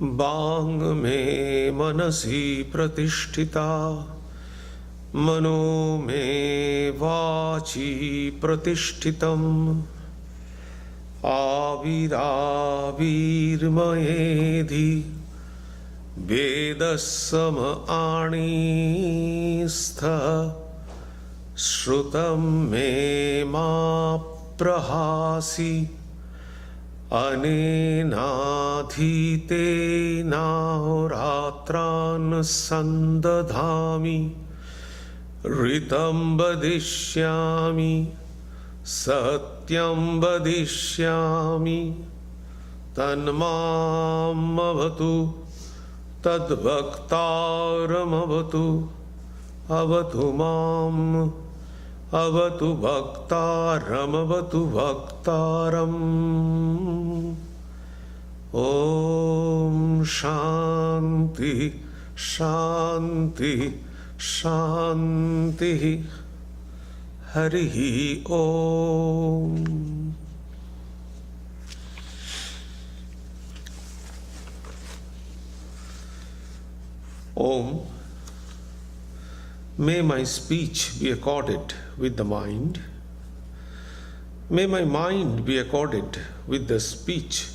वांग में मनसि प्रतिष्ठिता मनो में वाची प्रतिष्ठितम् आविराविर्मयेधि वेदस्सम आणीस्थ श्रुतं मे मा प्रहासि अनेनाधीतेनाहोरात्रान् सन्दधामि ऋतं वदिष्यामि सत्यं वदिष्यामि तन्मामवतु तद्भक्तारमवतु अवतु माम् अवतु भक्तारमवतु भक्तारम्। ॐ शान्ति शान्ति शान्तिः। हरिः ॐ। Om. May my speech be accorded with the mind. May my mind be accorded with the speech.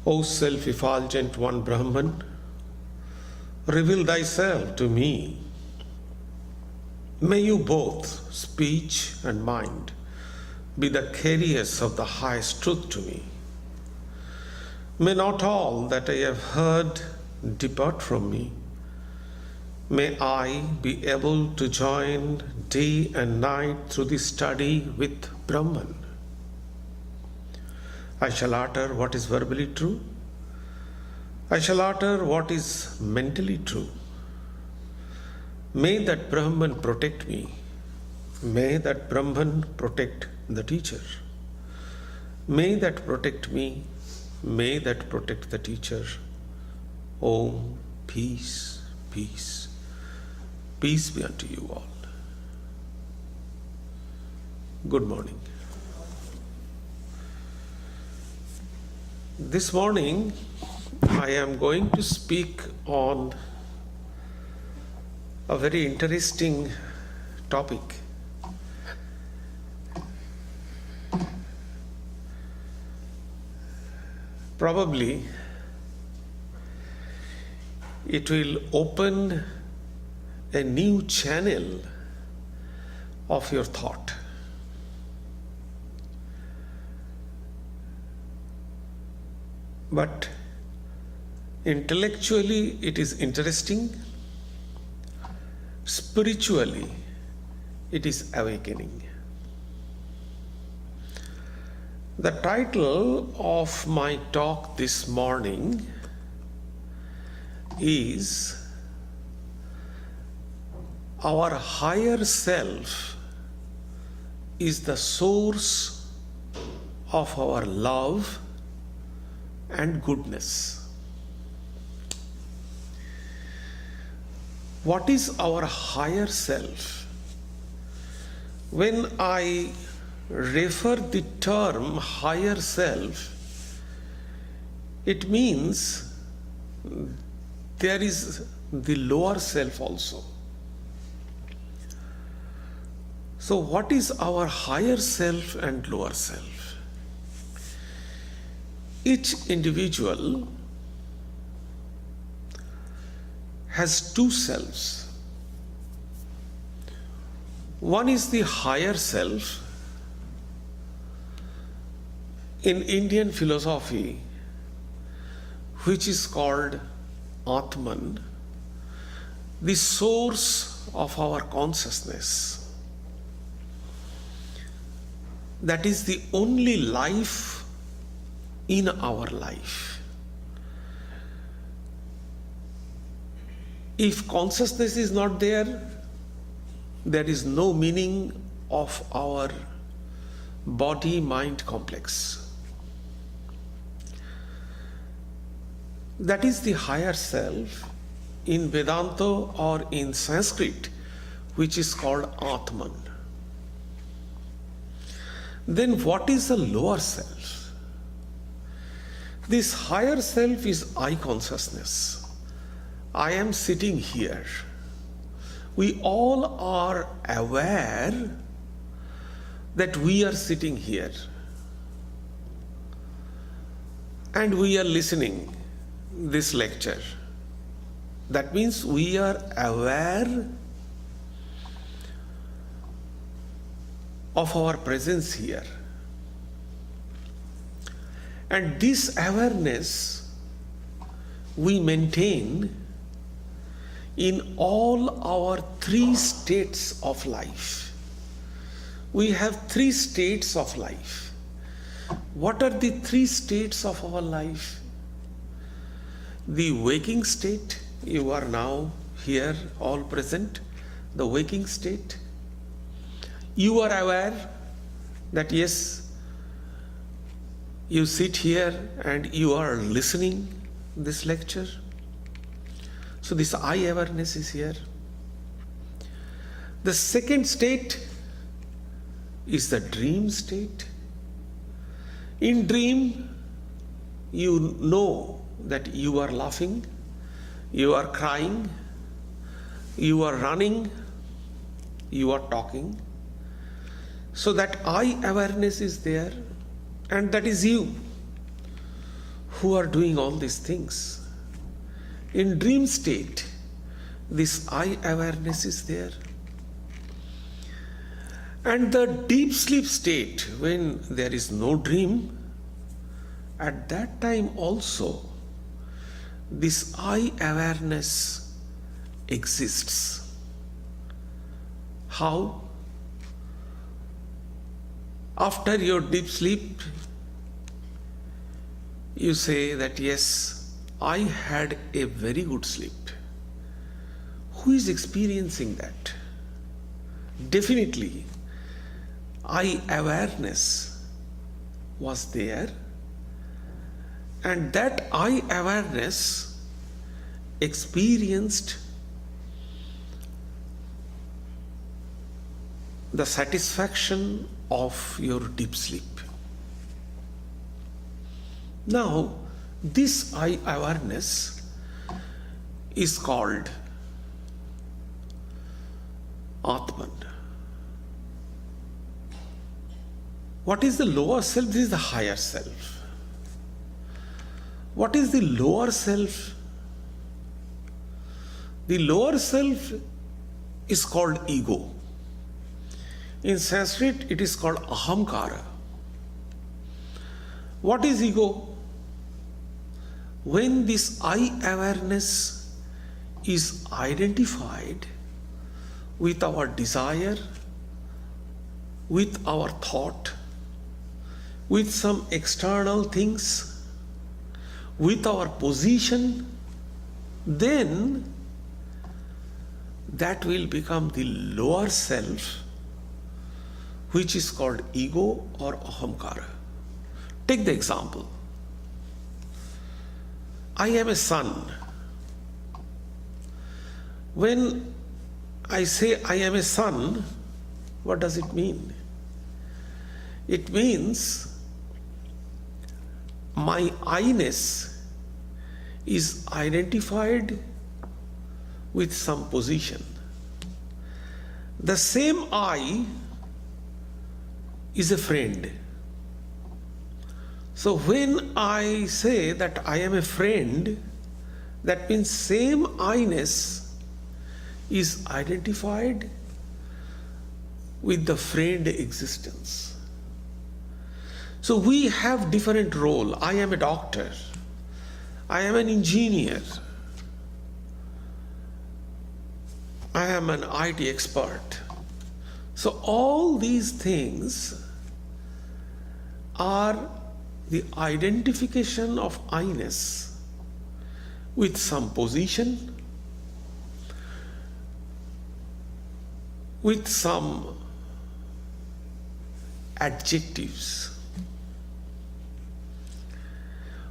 O self-effulgent one Brahman, reveal thyself to me. May you both, speech and mind, be the carriers of the highest truth to me. May not all that I have heard depart from me. May I be able to join day and night through the study with Brahman. I shall utter what is verbally true. I shall utter what is mentally true. May that Brahman protect me. May that Brahman protect the teacher. May that protect me. May that protect the teacher. Om, peace, peace. Peace be unto you all. Good morning. This morning I am going to speak on a very interesting topic. Probably it will open a new channel of your thought. But intellectually it is interesting, spiritually it is awakening. The title of my talk this morning is Our higher self is the source of our love and goodness. What is our higher self? When I refer the term higher self, it means there is the lower self also. So what is our higher self and lower self? Each individual has two selves. One is the higher self. In Indian philosophy, which is called Atman, the source of our consciousness. That is the only life in our life. If consciousness is not there, there is no meaning of our body-mind complex. That is the higher self in Vedanta or in Sanskrit, which is called Atman. Then what is the lower self? This higher self is I consciousness. I am sitting here. We all are aware that we are sitting here. And we are listening this lecture. That means we are aware of our presence here. And this awareness we maintain in all our three states of life. We have three states of life. What are the three states of our life? The waking state, you are now here, all present, the waking state. You are aware that yes, you sit here and you are listening this lecture. So this I awareness is here. The second state is the dream state. In dream, you know that you are laughing, you are crying, you are running, you are talking. So that I awareness is there, and that is you who are doing all these things. In dream state, this I awareness is there. And the deep sleep state, when there is no dream, at that time also, this I awareness exists. How? After your deep sleep, you say that yes, I had a very good sleep. Who is experiencing that? Definitely, I awareness was there, and that I awareness experienced the satisfaction of your deep sleep. Now, this I awareness is called Atman. What is the lower self? This is the higher self. What is the lower self? The lower self is called ego. In Sanskrit, it is called ahamkara. What is ego? When this I awareness is identified with our desire, with our thought, with some external things, with our position, then that will become the lower self, which is called ego or ahamkara. Take the example. I am a son. When I say I am a son, what does it mean? It means my I-ness is identified with some position. The same I is a friend. So when I say that I am a friend, that means same I-ness is identified with the friend existence. So we have different role. I am a doctor. I am an engineer. I am an IT expert. So all these things are the identification of I-ness with some position, with some adjectives.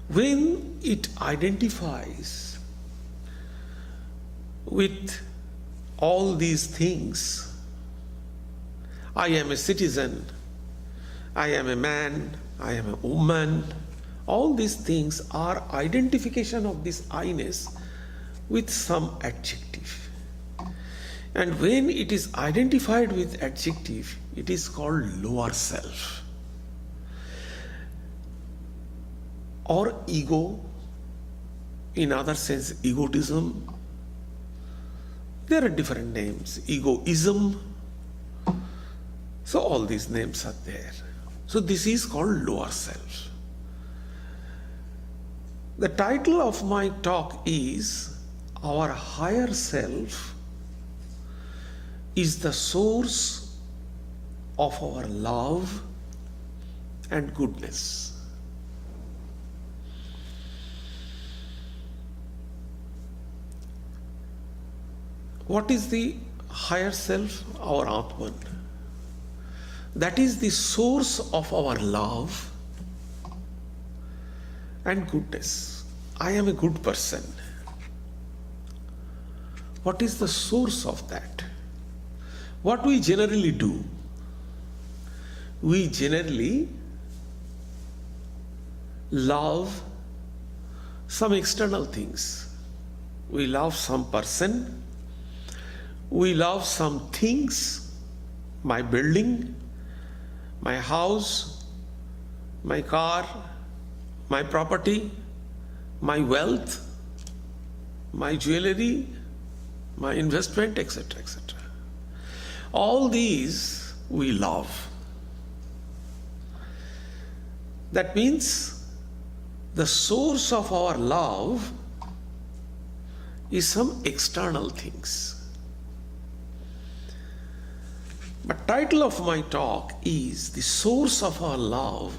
When it identifies with all these things, I am a citizen, I am a man, I am a woman, All these things are identification of this I-ness with some adjective. And when it is identified with adjective, it is called lower self or ego, in other sense egotism. There are different names, egoism. So all these names are there. So this is called lower self. The title of my talk is Our Higher Self is the source of our love and goodness. What is the higher self? Our Atman. That is the source of our love and goodness. I am a good person. What is the source of that? What we generally do? We generally love some external things. We love some person. We love some things. My building, my house, my car, my property, my wealth, my jewelry, my investment, etc., etc. All these we love. That means the source of our love is some external things. But title of my talk is the source of our love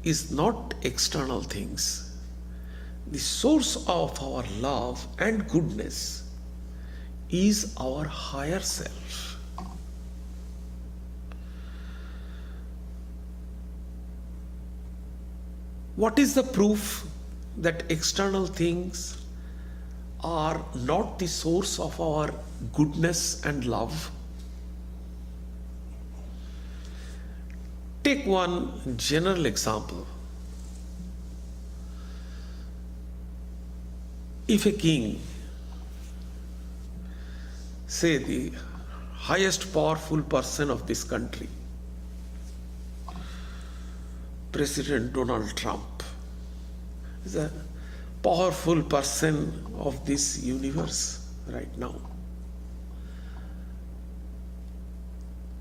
is not external things. The source of our love and goodness is our higher self. What is the proof that external things are not the source of our goodness and love? Take one general example. If a king, say the highest powerful person of this country, President Donald Trump, is a powerful person of this universe right now.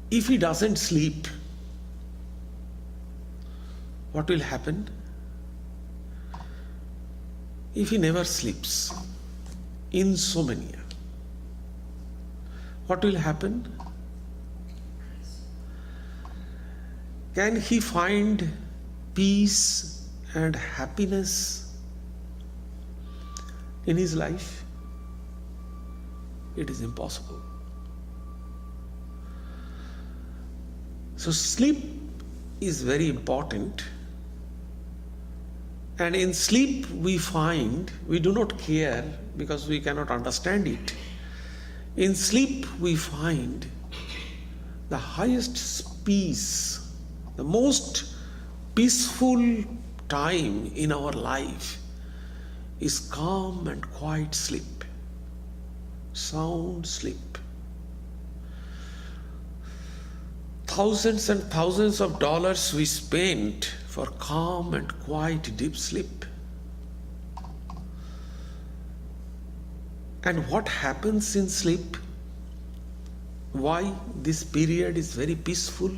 If he doesn't sleep, what will happen? If he never sleeps, insomnia, what will happen? Can he find peace and happiness in his life? It is impossible. So sleep is very important. And in sleep we find, we do not care because we cannot understand it. In sleep we find the highest peace, the most peaceful time in our life is calm and quiet sleep, sound sleep. Thousands and thousands of dollars we spent for calm and quiet deep sleep. And what happens in sleep? Why this period is very peaceful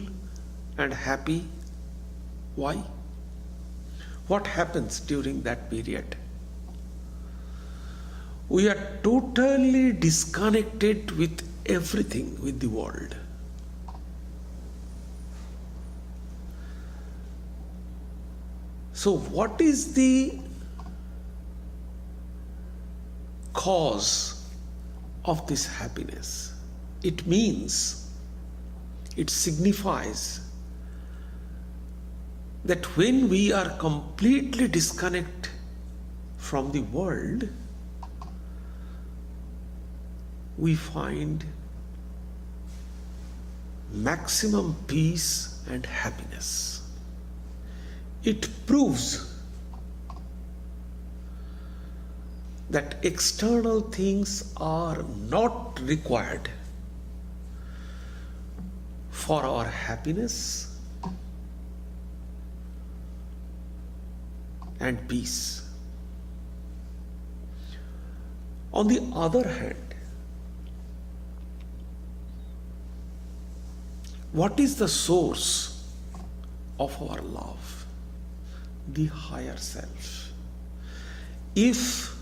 and happy? Why? What happens during that period? We are totally disconnected with everything, with the world. So what is the cause of this happiness? It means, it signifies that when we are completely disconnected from the world, we find maximum peace and happiness. It proves that external things are not required for our happiness and peace. On the other hand, what is the source of our love? The higher self. If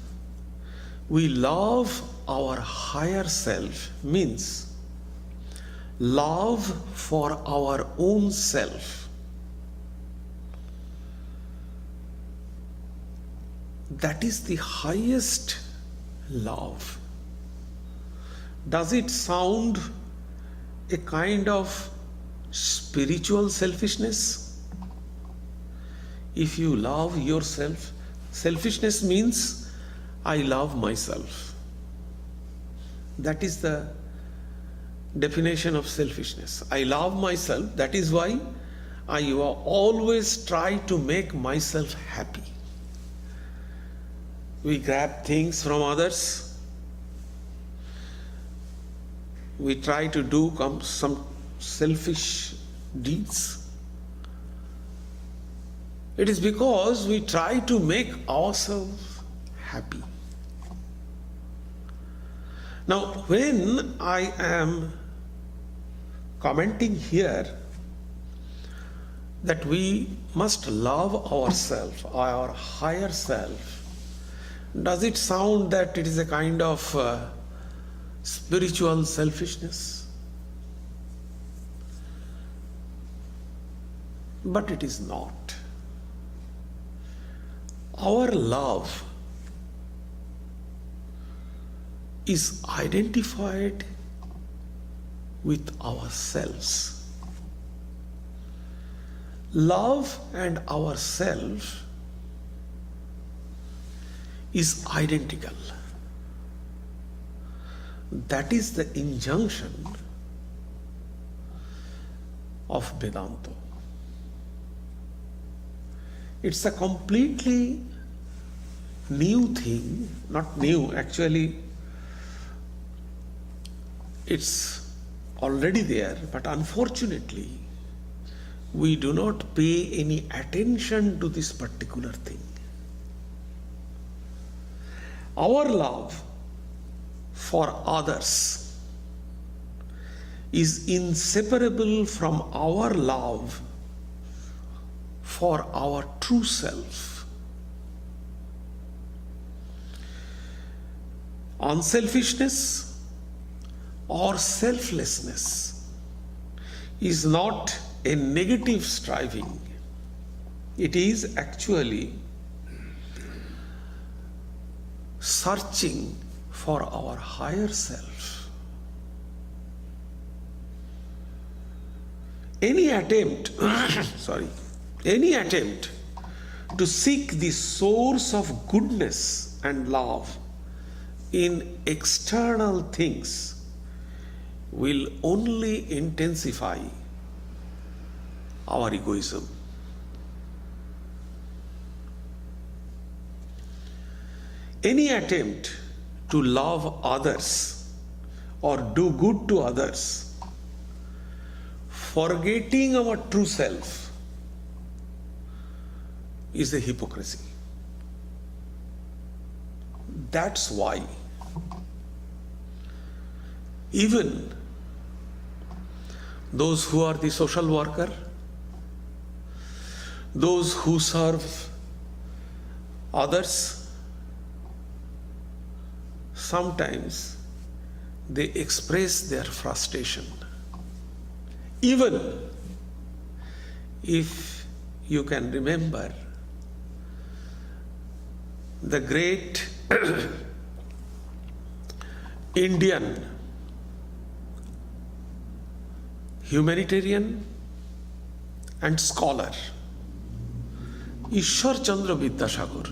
we love our higher self, means love for our own self, that is the highest love. Does it sound a kind of spiritual selfishness? If you love yourself, selfishness means I love myself. That is the definition of selfishness. I love myself, that is why I always try to make myself happy. We grab things from others. We try to do some selfish deeds. It is because we try to make ourselves happy. Now, when I am commenting here that we must love ourselves, our higher self, does it sound that it is a kind of spiritual selfishness? But it is not. Our love is identified with ourselves. Love and ourself is identical. That is the injunction of Vedanta. It's a completely new thing, not new, actually it's already there, but unfortunately we do not pay any attention to this particular thing. Our love for others is inseparable from our love for our true self. Unselfishness or selflessness is not a negative striving. It is actually searching for our higher self. Any attempt to seek the source of goodness and love in external things will only intensify our egoism. Any attempt to love others or do good to others, forgetting our true self, is a hypocrisy. That's why even those who are the social worker, those who serve others, sometimes they express their frustration. Even if you can remember the great Indian humanitarian and scholar Ishwar Chandra Vidyasagar.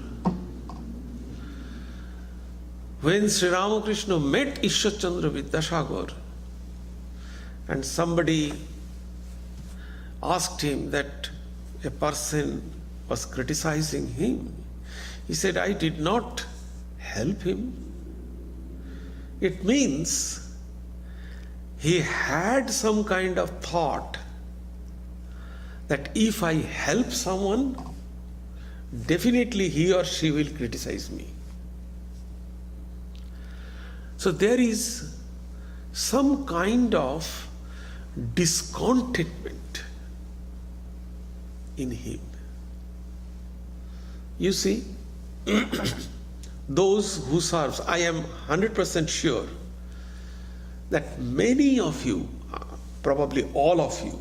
When Sri Ramakrishna met Ishwar Chandra Vidyasagar and somebody asked him that a person was criticizing him. He said, I did not help him. It means he had some kind of thought that if I help someone, definitely he or she will criticize me. So there is some kind of discontentment in him. You see, those who serve, I am 100% sure that many of you, probably all of you,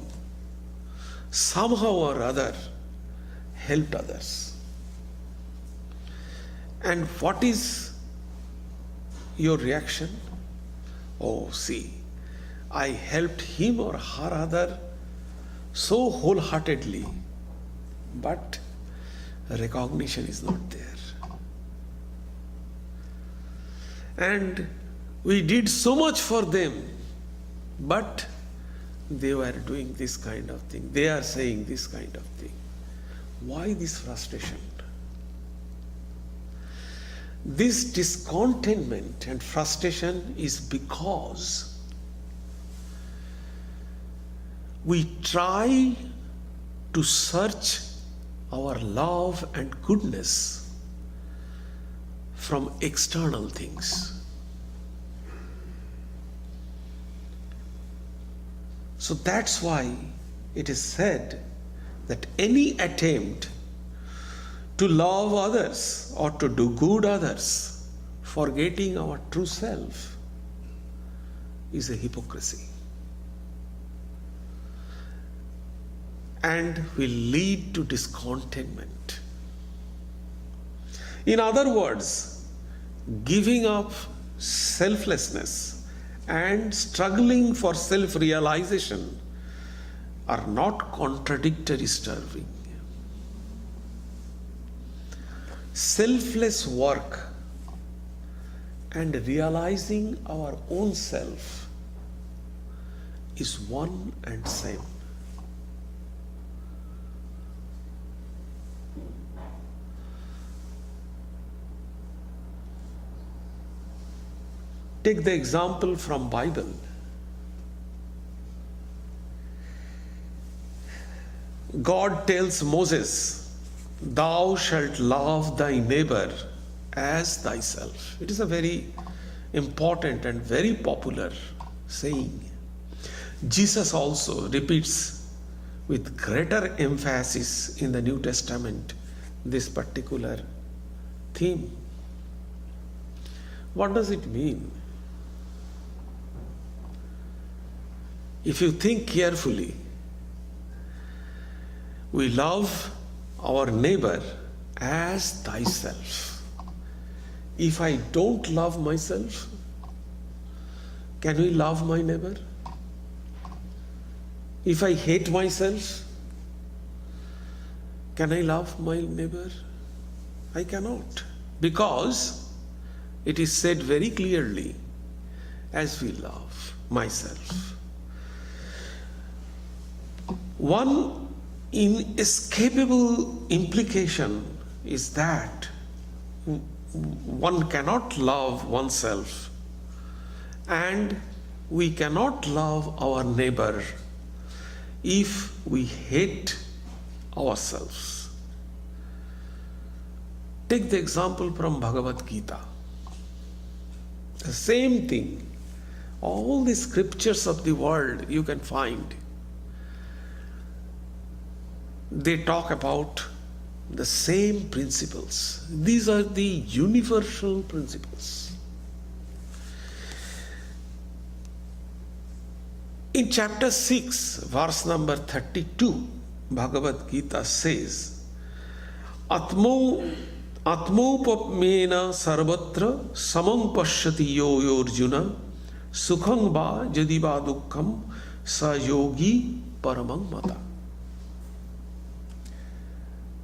somehow or other helped others. And what is your reaction? Oh, see, I helped him or her other so wholeheartedly, but recognition is not there. And we did so much for them, but they were doing this kind of thing. They are saying this kind of thing. Why this frustration? This discontentment and frustration is because we try to search our love and goodness from external things. So that's why it is said that any attempt to love others or to do good others, forgetting our true self, is a hypocrisy and will lead to discontentment. In other words, giving up selflessness and struggling for self-realization are not contradictory serving. Selfless work and realizing our own self is one and same. Take the example from Bible. God tells Moses, thou shalt love thy neighbor as thyself. It is a very important and very popular saying. Jesus also repeats with greater emphasis in the New Testament this particular theme. What does it mean? If you think carefully, we love our neighbor as thyself. If I don't love myself, can we love my neighbor? If I hate myself, can I love my neighbor? I cannot, because it is said very clearly, as we love myself. One inescapable implication is that one cannot love oneself and we cannot love our neighbor if we hate ourselves. Take the example from Bhagavad Gita. The same thing. All the scriptures of the world you can find. They talk about the same principles. These are the universal principles. In chapter 6, verse number 32, Bhagavad Gita says, Atmopamena sarvatra samam pashyati yo yorjuna sukhang va jadi va dukkham sa yogi paramang mata.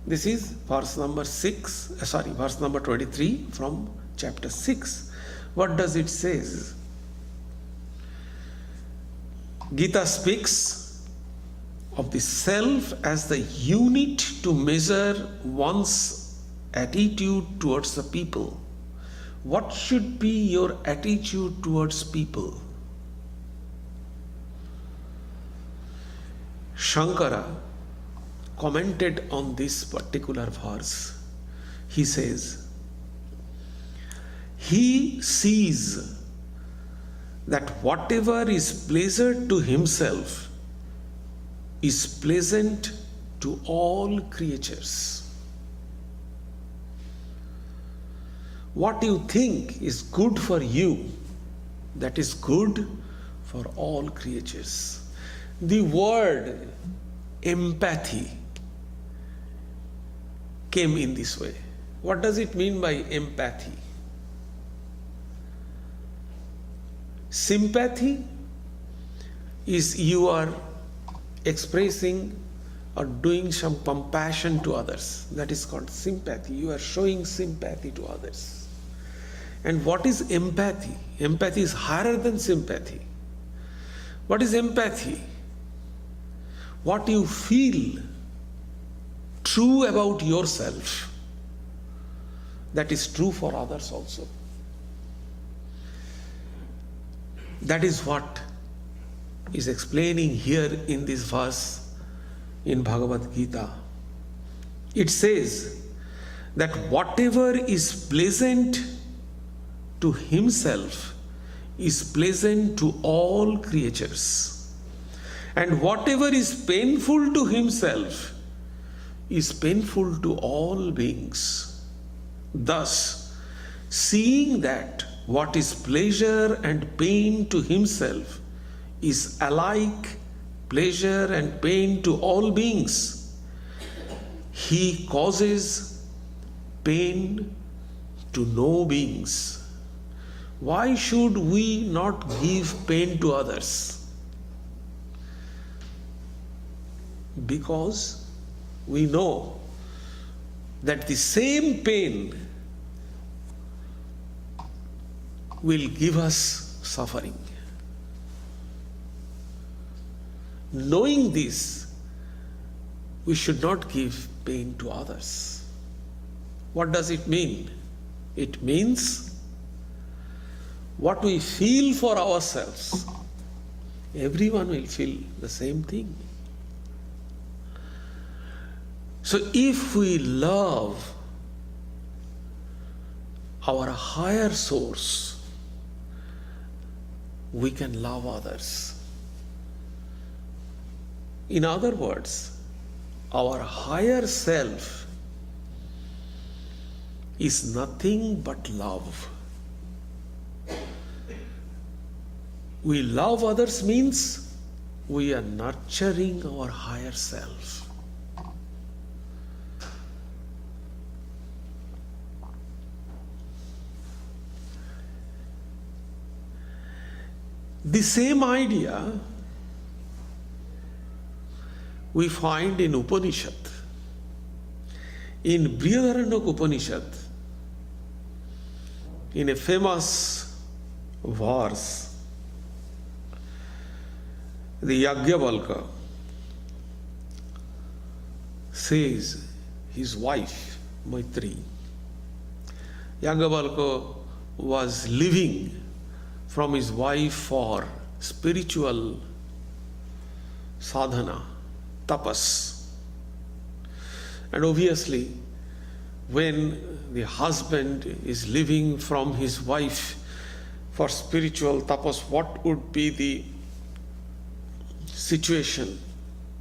This is verse number 23 from chapter 6. What does it say? Gita speaks of the self as the unit to measure one's attitude towards the people. What should be your attitude towards people? Shankara commented on this particular verse. He says, he sees that whatever is pleasant to himself is pleasant to all creatures. What you think is good for you, that is good for all creatures. The word empathy came in this way. What does it mean by empathy? Sympathy is you are expressing or doing some compassion to others. That is called sympathy. You are showing sympathy to others. And what is empathy? Empathy is higher than sympathy. What is empathy? What you feel true about yourself, that is true for others also. That is what is explaining here in this verse in Bhagavad Gita. It says that whatever is pleasant to himself is pleasant to all creatures, and whatever is painful to himself is painful to all beings. Thus, seeing that what is pleasure and pain to himself is alike pleasure and pain to all beings, he causes pain to no beings. Why should we not give pain to others? Because we know that the same pain will give us suffering. Knowing this, we should not give pain to others. What does it mean? It means what we feel for ourselves, everyone will feel the same thing. So if we love our higher source, we can love others. In other words, our higher self is nothing but love. We love others means we are nurturing our higher self. The same idea we find in Upanishad. In Brihadaranyaka Upanishad, in a famous verse, the Yajnavalkya says his wife, Maitri. Yajnavalkya was living from his wife for spiritual sadhana, tapas. And obviously, when the husband is living from his wife for spiritual tapas, what would be the situation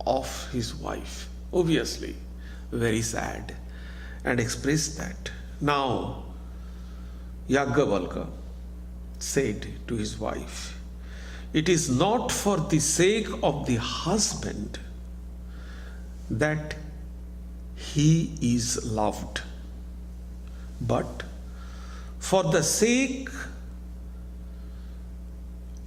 of his wife? Obviously, very sad, and expressed that. Now, Yajnavalkya said to his wife, it is not for the sake of the husband that he is loved, but for the sake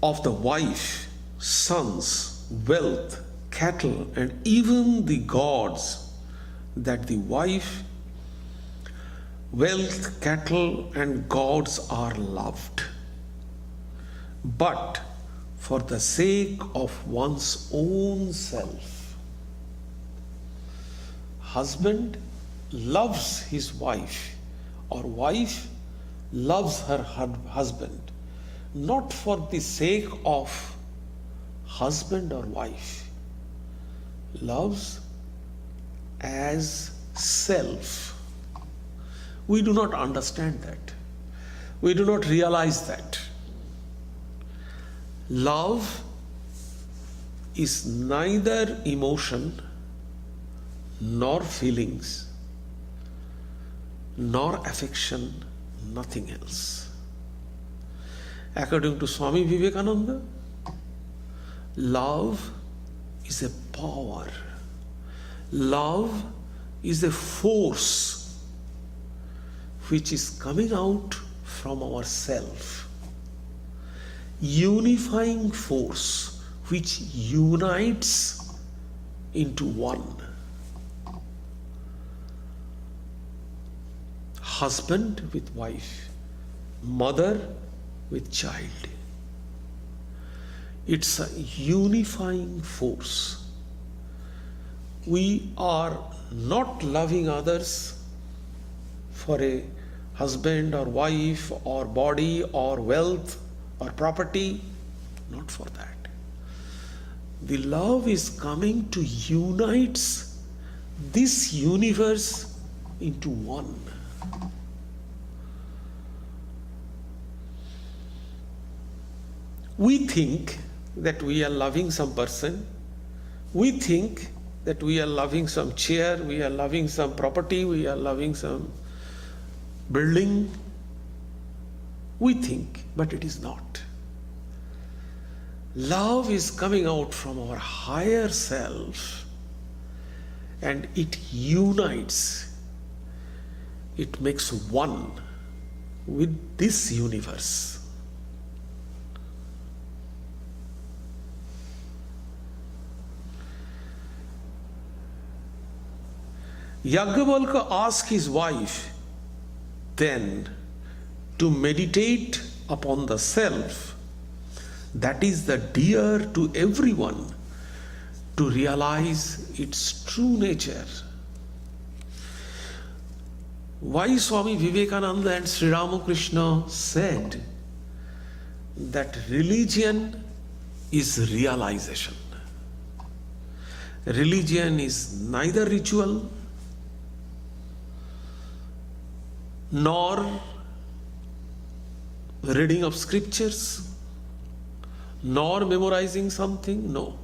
of the wife, sons, wealth, cattle, and even the gods, that the wife, wealth, cattle, and gods are loved. But for the sake of one's own self, husband loves his wife or wife loves her husband, not for the sake of husband or wife, loves as self. We do not understand that. We do not realize that. Love is neither emotion nor feelings nor affection, nothing else. According to Swami Vivekananda, love is a power. Love is a force which is coming out from ourself, unifying force which unites into one. Husband with wife, mother with child. It's a unifying force. We are not loving others for a husband or wife or body or wealth or property, not for that. The love is coming to unite this universe into one. We think that we are loving some person. We think that we are loving some chair, we are loving some property, we are loving some building. We think, but it is not. Love is coming out from our higher self and it unites. It makes one with this universe. Yajnavalkya asked his wife then to meditate upon the self that is the dear to everyone, to realize its true nature. Why Swami Vivekananda and Sri Ramakrishna said that religion is realization. Religion is neither ritual nor reading of scriptures, nor memorizing something, no.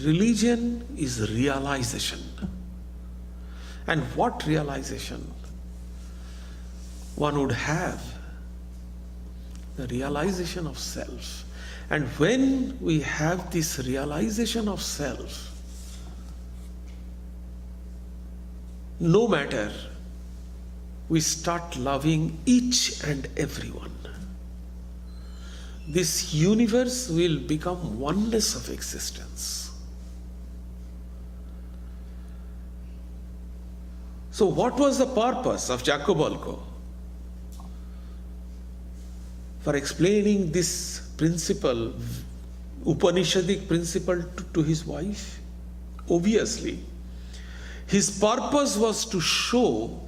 Religion is realization. And what realization one would have? The realization of self. And when we have this realization of self, no matter, we start loving each and everyone. This universe will become oneness of existence. So what was the purpose of Yajnavalkya? For explaining this principle, Upanishadic principle to his wife? Obviously, his purpose was to show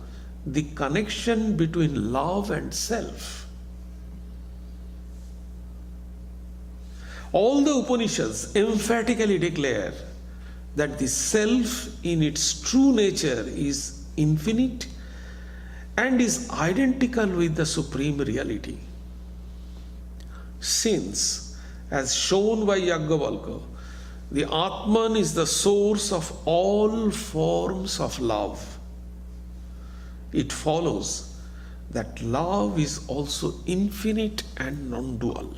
the connection between love and self. All the Upanishads emphatically declare that the self in its true nature is infinite and is identical with the Supreme Reality. Since, as shown by Yajnavalkya, the Atman is the source of all forms of love, it follows that love is also infinite and non-dual.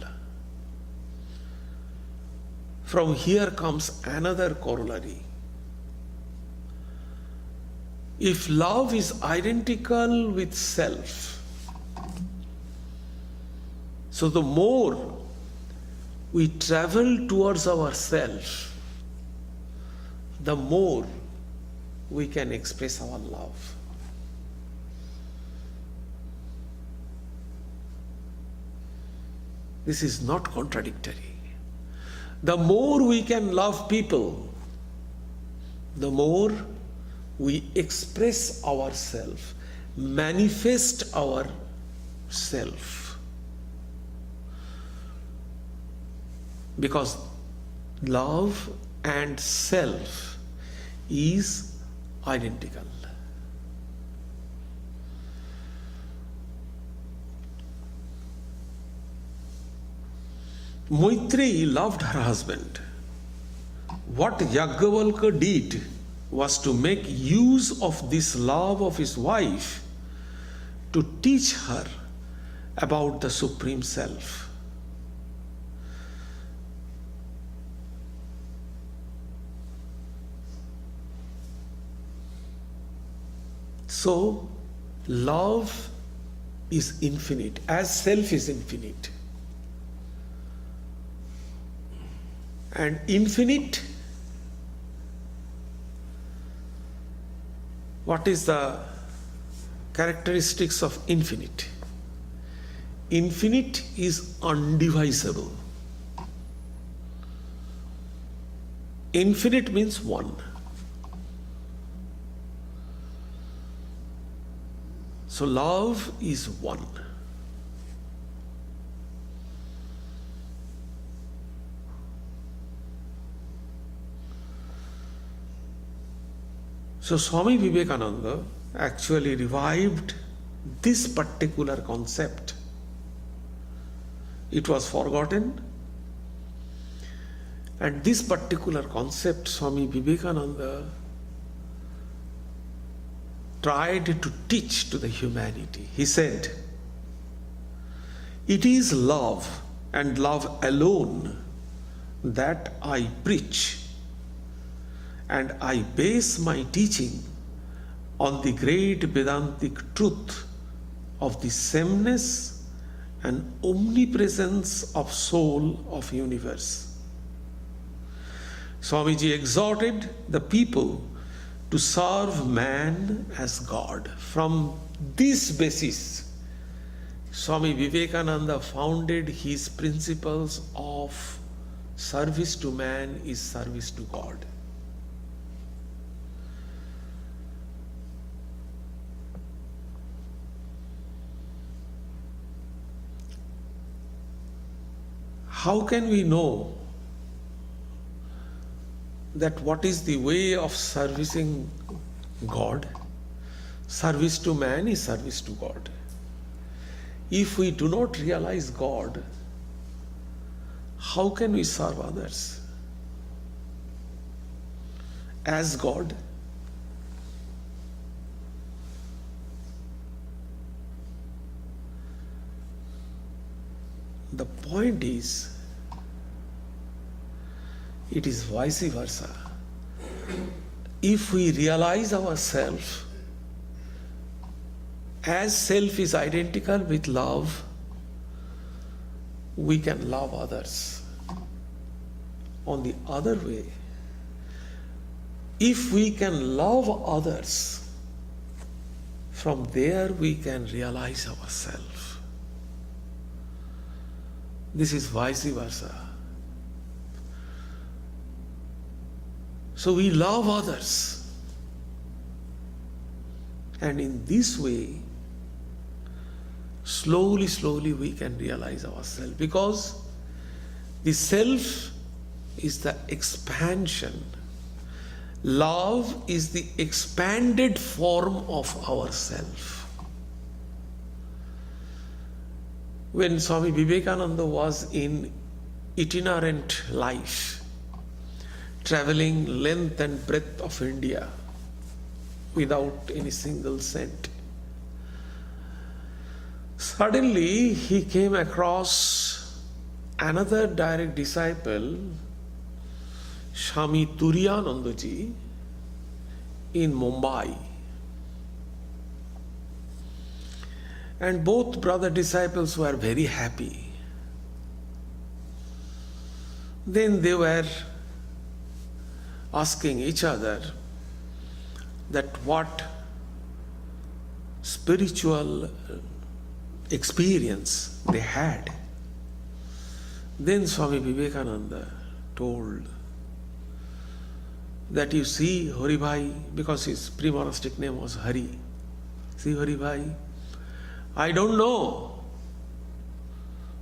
From here comes another corollary. If love is identical with self, so the more we travel towards ourself, the more we can express our love. This is not contradictory. The more we can love people, the more we express ourselves, manifest ourself. Because love and self is identical. Maitreyi loved her husband. What Yajnavalkya did was to make use of this love of his wife to teach her about the Supreme Self. So, love is infinite, as self is infinite. And infinite, what is the characteristics of infinite? Infinite is undivisible. Infinite means one. So love is one. So Swami Vivekananda actually revived this particular concept. It was forgotten, and this particular concept Swami Vivekananda tried to teach to the humanity. He said, "It is love and love alone that I preach, and I base my teaching on the great Vedantic truth of the sameness and omnipresence of soul of universe." Swamiji exhorted the people to serve man as God. From this basis, Swami Vivekananda founded his principles of service to man is service to God. How can we know that what is the way of servicing God? Service to man is service to God. If we do not realize God, how can we serve others? As God, the point is, it is vice versa. If we realize ourselves as self is identical with love, we can love others. On the other way, if we can love others, from there we can realize ourselves. This is vice versa. So we love others, and in this way, slowly we can realize ourselves, because the self is the expansion. Love is the expanded form of ourself. When Swami Vivekananda was in itinerant life, traveling length and breadth of India without any single cent, suddenly he came across another direct disciple, Swami Turiyanandaji, in Mumbai. And both brother disciples were very happy. Then they were asking each other that what spiritual experience they had. Then Swami Vivekananda told that you see Hari Bhai, because his pre-monastic name was Hari. See Hari Bhai, I don't know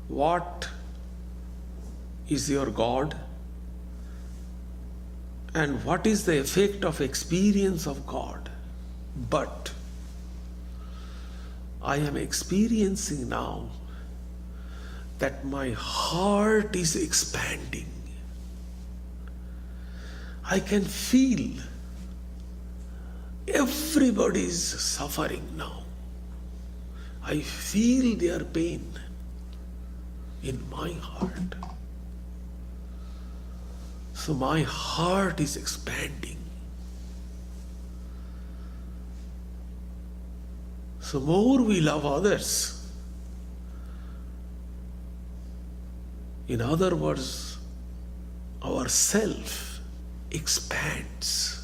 what is your God and what is the effect of experience of God, but I am experiencing now that my heart is expanding. I can feel everybody's suffering now. I feel their pain in my heart. So my heart is expanding. So more we love others. In other words, our self expands.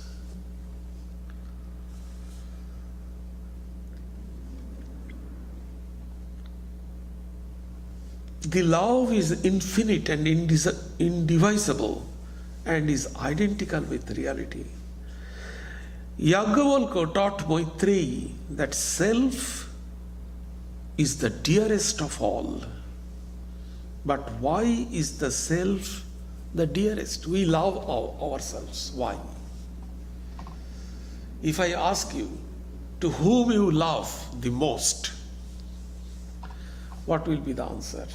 The love is infinite and indivisible and is identical with reality. Yajnavalkya taught Maitreyi that self is the dearest of all. But why is the self the dearest? We love ourselves. Why? If I ask you, to whom you love the most, what will be the answer?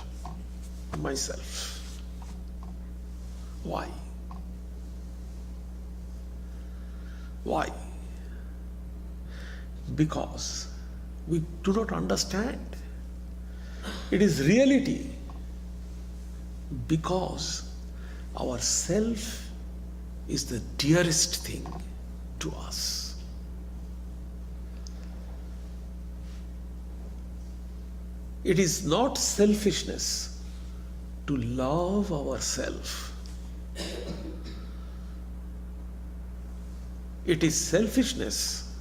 Myself. Why? Why? Because we do not understand. It is reality. Because our self is the dearest thing to us. It is not selfishness to love ourselves. It is selfishness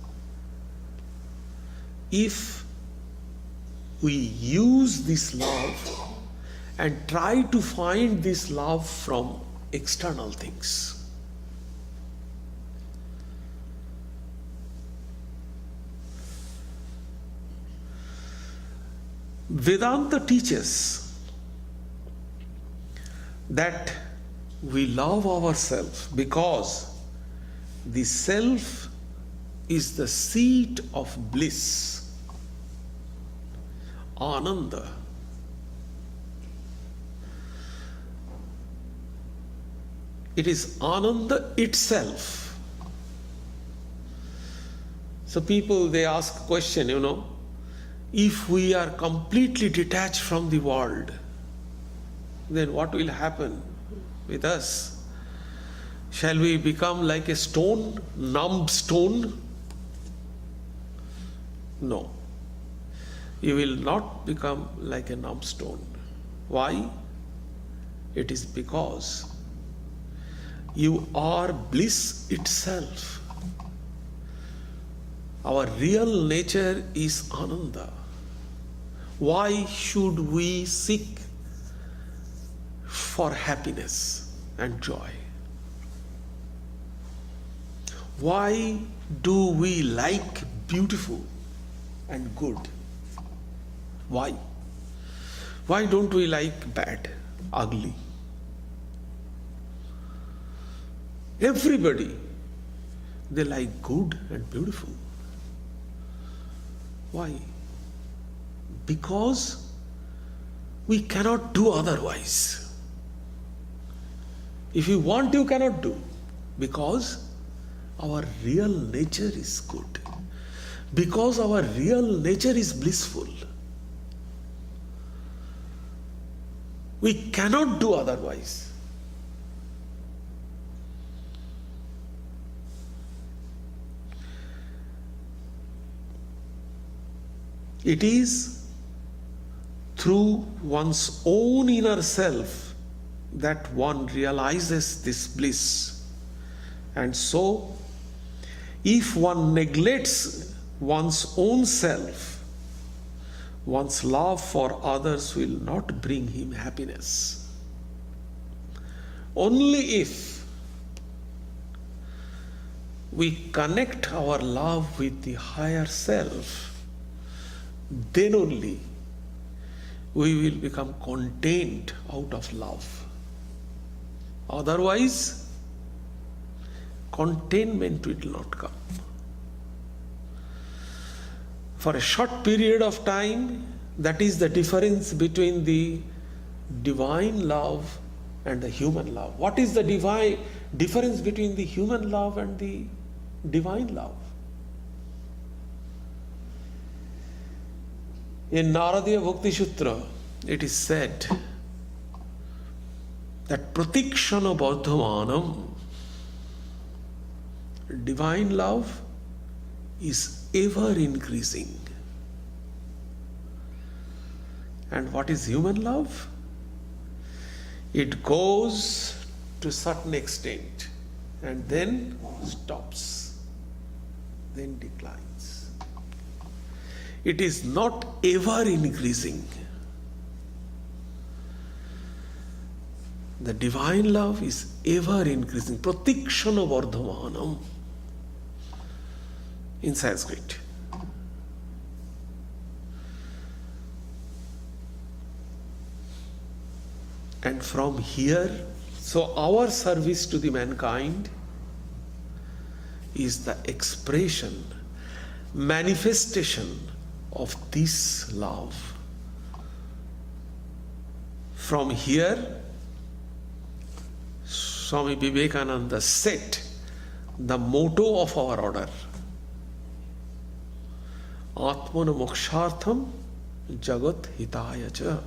if we use this love and try to find this love from external things. Vedanta teaches that we love ourselves because the self is the seat of bliss, Ananda. It is Ananda itself. So people, they ask a question, if we are completely detached from the world, then what will happen with us? Shall we become like a stone, numb stone? No. You will not become like a numb stone. Why? It is because you are bliss itself. Our real nature is Ananda. Why should we seek for happiness and joy? Why do we like beautiful and good? Why? Why don't we like bad, ugly? Everybody, they like good and beautiful. Why? Because we cannot do otherwise. If you want, you cannot do. Because our real nature is good. Because our real nature is blissful. We cannot do otherwise. It is through one's own inner self that one realizes this bliss. And so, if one neglects one's own self, one's love for others will not bring him happiness. Only if we connect our love with the higher self, then only we will become contained out of love. Otherwise, containment will not come. For a short period of time, that is the difference between the divine love and the human love. What is the difference between the human love and the divine love? In Naradiya Bhakti Sutra, it is said that pratikshana bardhamanam, divine love is ever increasing. And what is human love? It goes to a certain extent and then stops, then declines. It is not ever increasing. The divine love is ever increasing. Pratikshana vardhamanam in Sanskrit. And from here, so our service to the mankind is the expression, manifestation of this love. From here, Swami Vivekananda set the motto of our order. Atmana mokshartham jagat hitaya cha.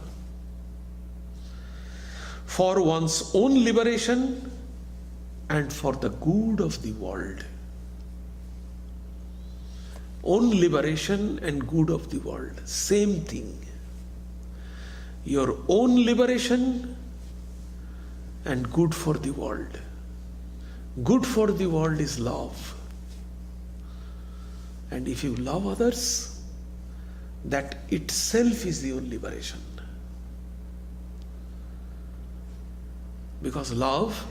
For one's own liberation and for the good of the world. Own liberation and good of the world, same thing. Your own liberation and good for the world. Good for the world is love. And if you love others, that itself is your liberation. Because love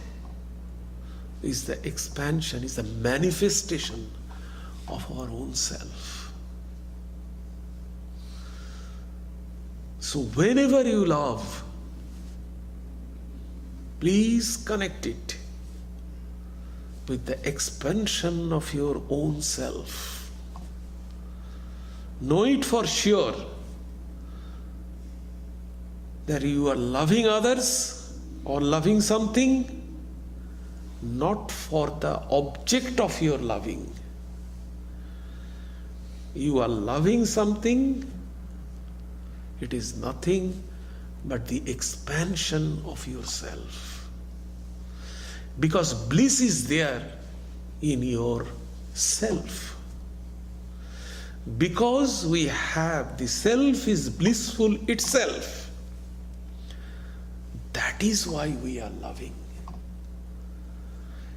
is the expansion, is the manifestation of our own self. So whenever you love, please connect it with the expansion of your own self. Know it for sure that you are loving others or loving something not for the object of your loving. You are loving something, it is nothing but the expansion of yourself. Because bliss is there in your self. Because we have, the self is blissful itself. That is why we are loving.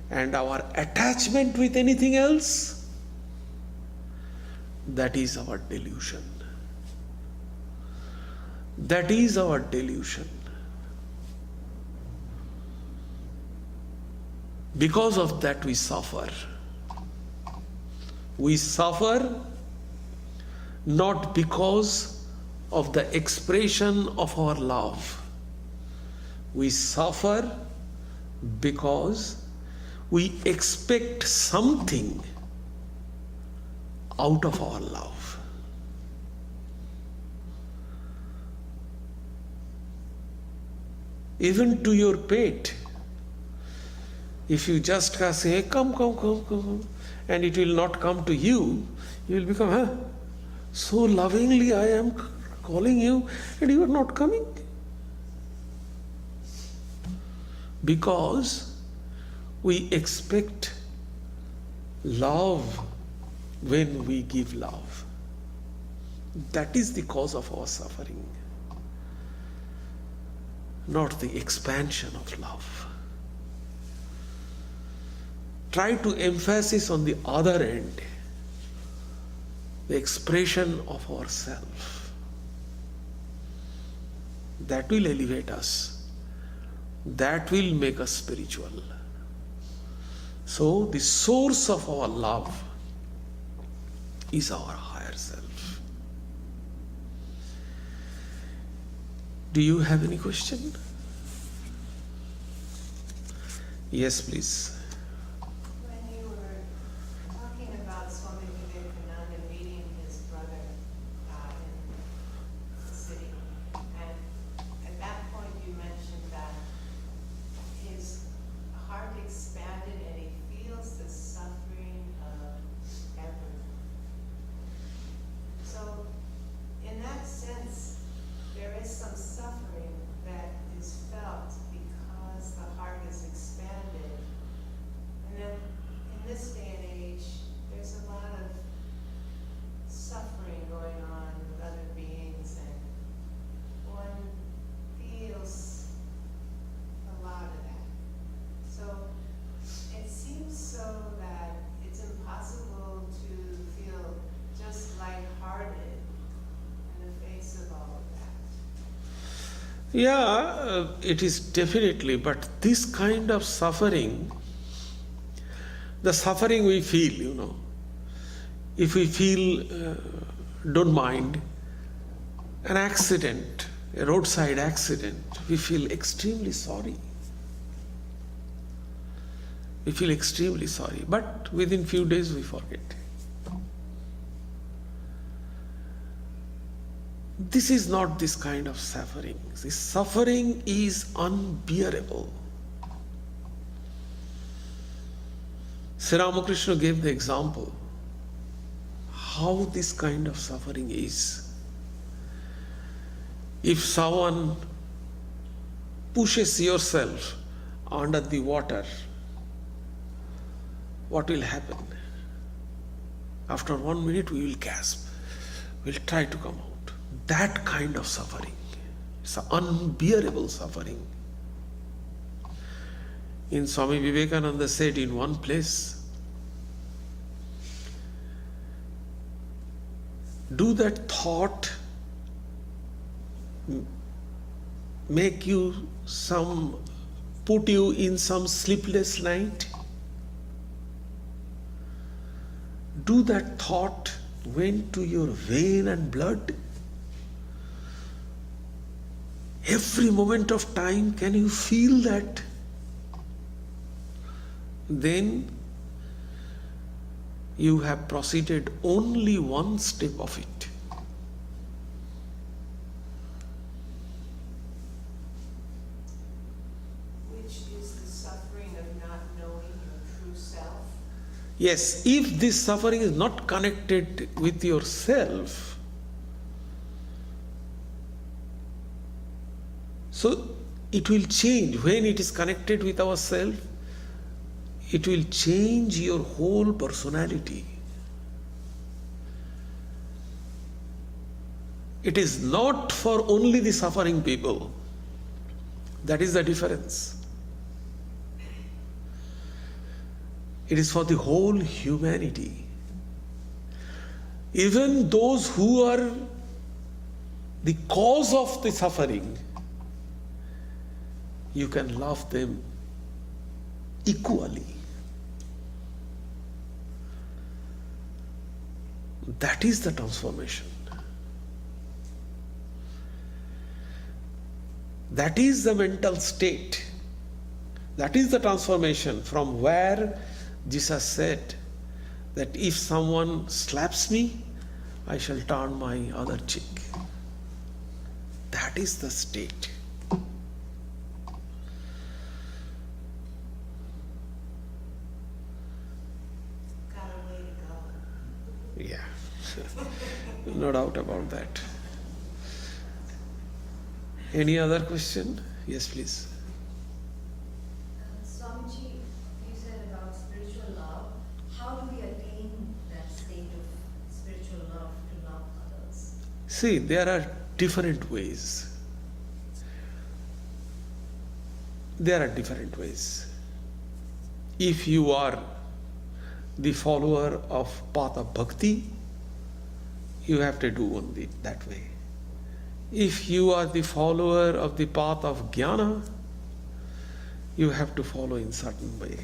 And our attachment with anything else, that is our delusion. That is our delusion. Because of that we suffer. We suffer not because of the expression of our love. We suffer because we expect something out of our love. Even to your pet, if you just say, hey, come, and it will not come to you, you will become, so lovingly I am calling you and you are not coming. Because we expect love when we give love. That is the cause of our suffering, not the expansion of love. Try to emphasize on the other end, the expression of ourself. That will elevate us that will make us spiritual. So the source of our love is our higher self. Do you have any question? Yes, please. When you were talking about Swami Vivekananda meeting his brother in the city, and at that point you mentioned that his heart expanded and he feels the suffering of everyone. So, in that sense, there is some suffering that is felt because the heart is expanded. And then, in this day and age, there's a lot of suffering going on with other beings, and one feels a lot of that. So, it seems so that it's impossible to feel just lighthearted in the face of all of that. Yeah, it is definitely, but this kind of suffering, the suffering we feel, if we feel, don't mind, an accident, a roadside accident, we feel extremely sorry. We feel extremely sorry, but within few days we forget. This is not this kind of suffering. This suffering is unbearable. Sri Ramakrishna gave the example how this kind of suffering is. If someone pushes yourself under the water, what will happen? After 1 minute we will gasp. We'll try to come out. That kind of suffering. It's an unbearable suffering. In Swami Vivekananda said in one place, do that thought make you put you in some sleepless night? Do that thought went to your vein and blood? Every moment of time, can you feel that? Then you have proceeded only one step of it. Which is the suffering of not knowing your true self. Yes, if this suffering is not connected with yourself, so it will change. When it is connected with ourselves, it will change your whole personality. It is not for only the suffering people. That is the difference. It is for the whole humanity. Even those who are the cause of the suffering, you can love them equally. That is the transformation. That is the mental state. That is the transformation from where Jesus said that if someone slaps me, I shall turn my other cheek. That is the state. Got a way to go. Yeah, no doubt about that. Any other question? Yes, please. Swamiji, you said about spiritual love. How do we attain that state of spiritual love to love others? See, there are different ways. There are different ways. If you are the follower of path of bhakti, you have to do only that way. If you are the follower of the path of jnana, you have to follow in certain way.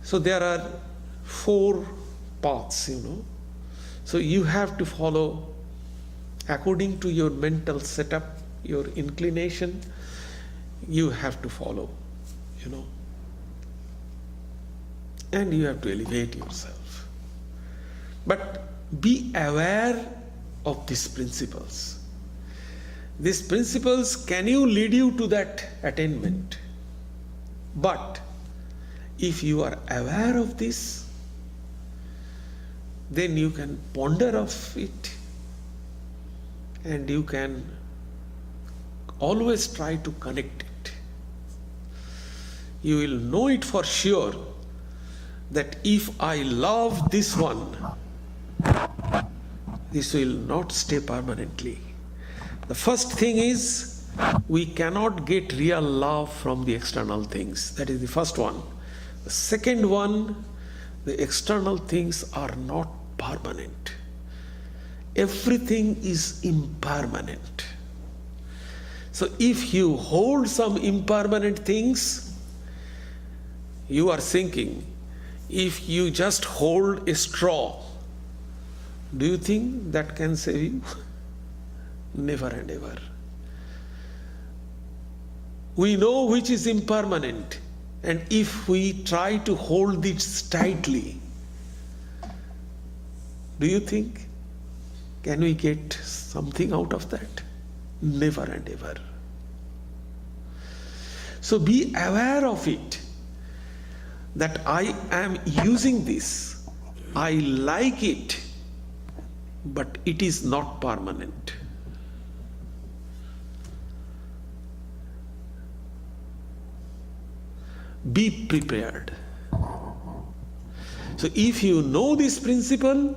So there are 4 paths, So you have to follow according to your mental setup, your inclination, you have to follow, And you have to elevate yourself. But be aware of these principles. These principles, can you lead you to that attainment? But if you are aware of this, then you can ponder of it, and you can always try to connect it. You will know it for sure that if I love this one, this will not stay permanently. The first thing is, we cannot get real love from the external things. That is the first one. The second one, the external things are not permanent. Everything is impermanent. So if you hold some impermanent things, you are sinking. If you just hold a straw, do you think that can save you? Never and ever. We know which is impermanent, and if we try to hold this tightly, do you think, can we get something out of that? Never and ever. So be aware of it, that I am using this, I like it, but it is not permanent. Be prepared. So if you know this principle,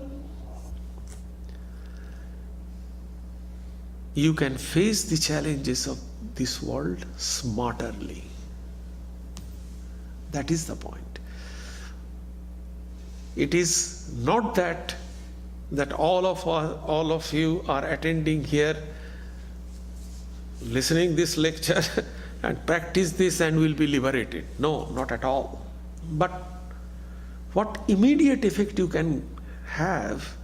you can face the challenges of this world smarterly. That is the point. It is not that all of you are attending here, listening this lecture and practice this and will be liberated. No, not at all. But what immediate effect you can have,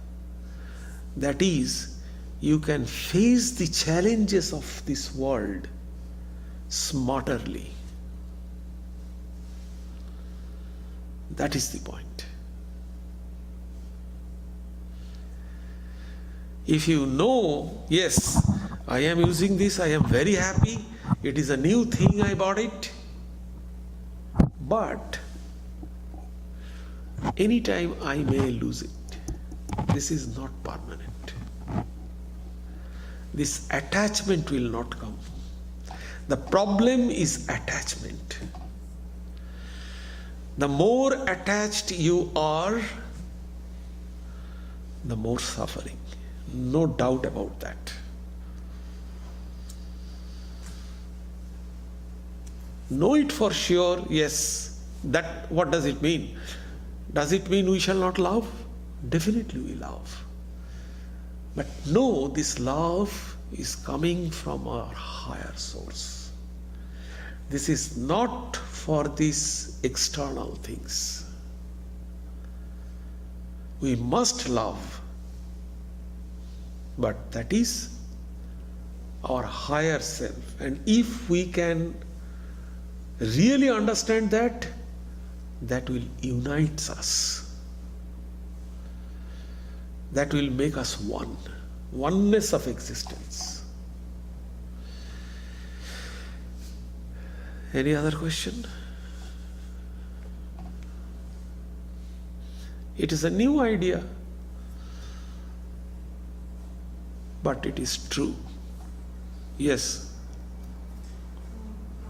that is, you can face the challenges of this world smarterly. That is the point. If you know, yes, I am using this, I am very happy, it is a new thing, I bought it, but anytime I may lose it. This is not permanent. This attachment will not come. The problem is attachment. The more attached you are, the more suffering. No doubt about that. Know it for sure, yes. That, what does it mean? Does it mean we shall not love? Definitely we love. But no, this love is coming from our higher source. This is not for these external things. We must love, but that is our higher self. And if we can really understand that, that will unite us. That will make us one. Oneness of existence. Any other question? It is a new idea, but it is true. Yes.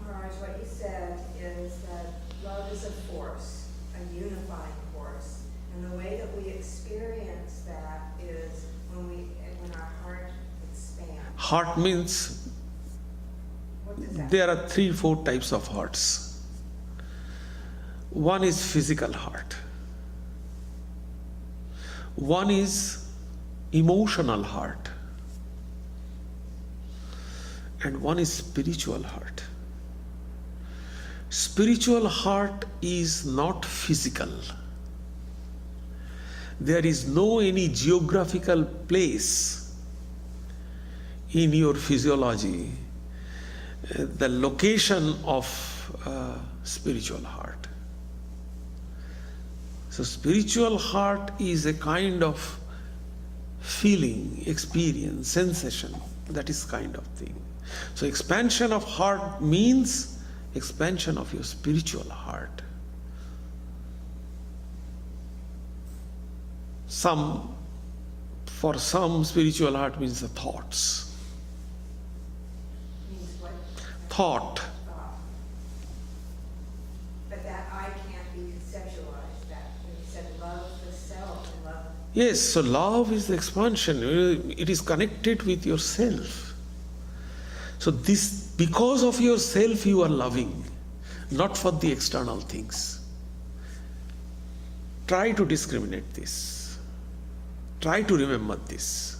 Maharaj, what you said is that love is a force, a unifying force, and the way that we experience that is when our heart expands. Heart means What does that there are 3-4 types of hearts. One is physical heart. One is emotional heart. And one is spiritual heart. Spiritual heart is not physical. There is no any geographical place in your physiology, the location of spiritual heart. So spiritual heart is a kind of feeling, experience, sensation, that is kind of thing. So expansion of heart means expansion of your spiritual heart. For some, spiritual heart means the thoughts. Means what? Thought. But that I can't be conceptualized, that when you said love the self and love. Yes, so love is the expansion. It is connected with yourself. So this, because of yourself you are loving, not for the external things. Try to discriminate this. Try to remember this.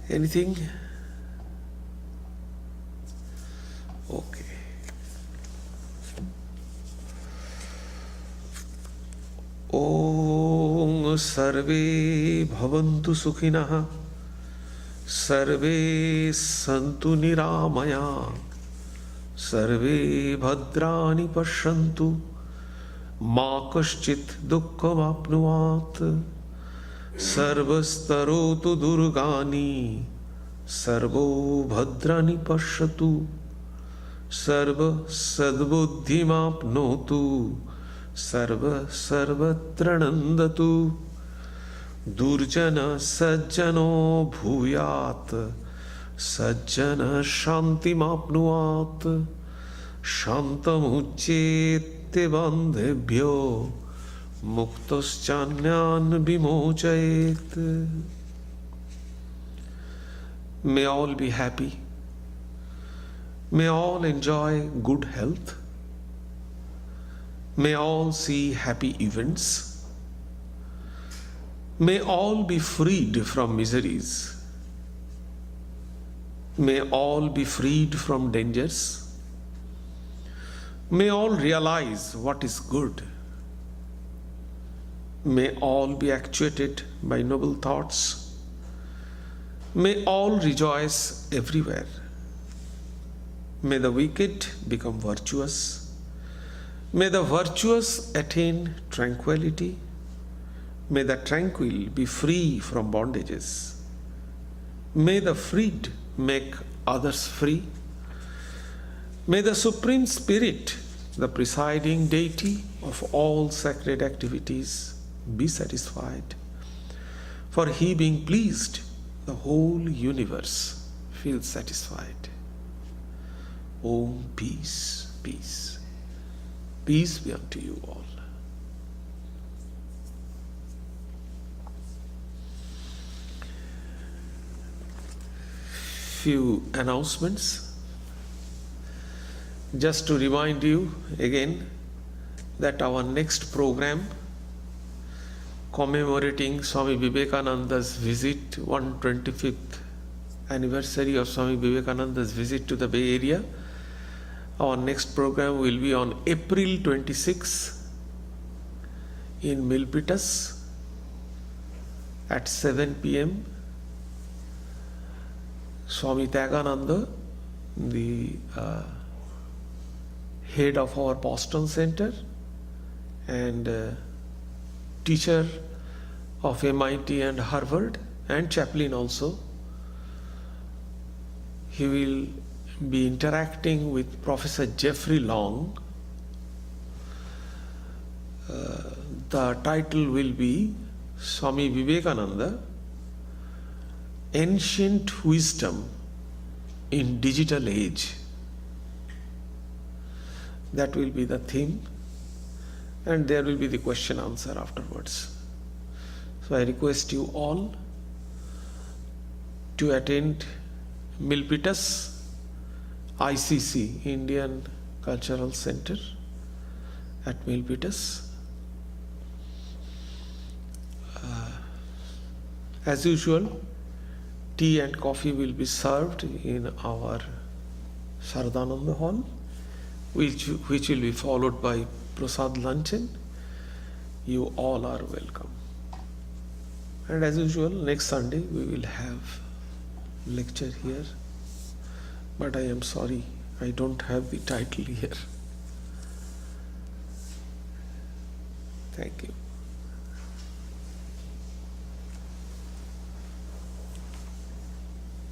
Anything? Okay. Om Sarve Bhavantu Sukhinah Sarve Santu Niramaya Sarve Bhadrani Pashyantu Ma Kaschit Dukkham Apnuvat Sarvastarotu Durgani Sarvo Bhadrani Pashyatu Sarva Sadbuddhimapnotu Sarva Sarvatranandatu Durjana Sajjano Bhuyat Sajjana Shantimapnuat Shantamucchete Bandhebhyo Muktaschanyan Vimochayet. May all be happy. May all enjoy good health. May all see happy events. May all be freed from miseries. May all be freed from dangers. May all realize what is good. May all be actuated by noble thoughts. May all rejoice everywhere. May the wicked become virtuous. May the virtuous attain tranquility. May the tranquil be free from bondages. May the freed make others free. May the Supreme Spirit, the presiding deity of all sacred activities, be satisfied. For he being pleased, the whole universe feels satisfied. Om peace, peace. Peace be unto you all. Few announcements. Just to remind you again that our next program commemorating Swami Vivekananda's visit, 125th anniversary of Swami Vivekananda's visit to the Bay Area. Our next program will be on April 26 in Milpitas at 7 p.m. Swami Tyagananda, the head of our Boston Center and teacher of MIT and Harvard and chaplain also, he will be interacting with Professor Jeffrey Long. The title will be Swami Vivekananda, Ancient Wisdom in Digital Age. That will be the theme, and there will be the question answer afterwards. So I request you all to attend Milpitas ICC, Indian Cultural Center at Milpitas. As usual, tea and coffee will be served in our Saradananda hall, which will be followed by Prasad luncheon. You all are welcome. And as usual, next Sunday we will have lecture here. But I am sorry, I don't have the title here. Thank you.